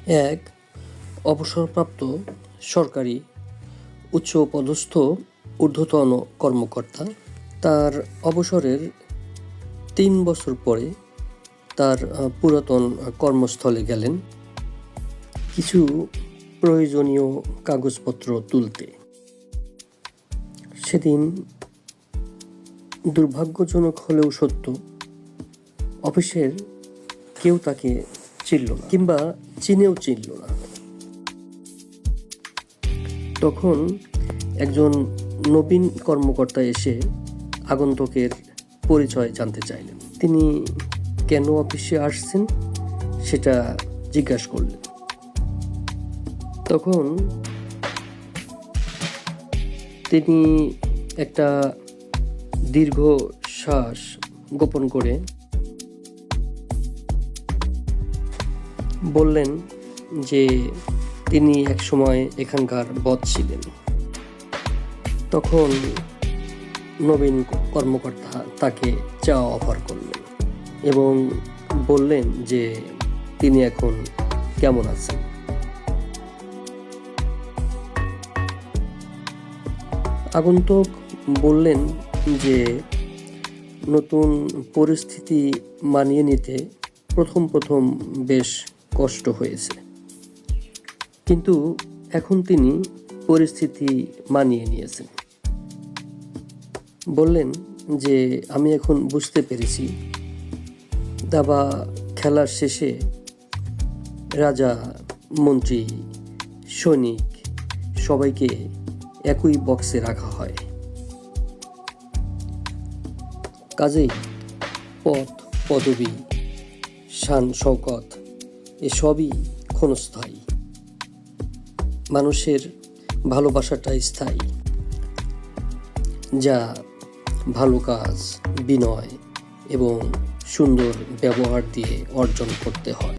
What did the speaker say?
এক অবসরপ্রাপ্ত সরকারি উচ্চপদস্থ ঊর্ধ্বতন কর্মকর্তা তার অবসরের ৩ বছর পরে তার পুরাতন কর্মস্থলে গেলেন কিছু প্রয়োজনীয় কাগজপত্র তুলতে। সেদিন দুর্ভাগ্যজনক হলেও সত্য, অফিসের কেউ তাকে চিনল না কিংবা চিনেও চিনল না। তখন একজন নবীন কর্মকর্তা এসে আগন্তুকের পরিচয় জানতে চাইলেন। তিনি কেন অফিসে আসছেন সেটা জিজ্ঞাসা করলেন। তখন তিনি একটা দীর্ঘ শ্বাস গোপন করে বললেন যে তিনি একসময় এখানকার বস ছিলেন। তখন নবীন কর্মকর্তা তাকে চা অফার করলেন এবং বললেন যে তিনি এখন কেমন আছেন। আগন্তুক বললেন যে নতুন পরিস্থিতি মানিয়ে নিতে প্রথম বেশ কষ্ট হয়েছে, কিন্তু এখন তিনি পরিস্থিতি মানিয়ে নিয়েছেন। বললেন যে আমি এখন বুঝতে পেরেছি দাবা খেলার শেষে রাজা, মন্ত্রী, সৈনিক সবাইকে একই বক্সে রাখা হয়। কাজেই পদ, পদবি, শান শওকত এসবই ক্ষণস্থায়ী, মানুষের ভালোবাসাটা স্থায়ী, যা ভালো কাজ, বিনয় এবং সুন্দর ব্যবহার দিয়ে অর্জন করতে হয়।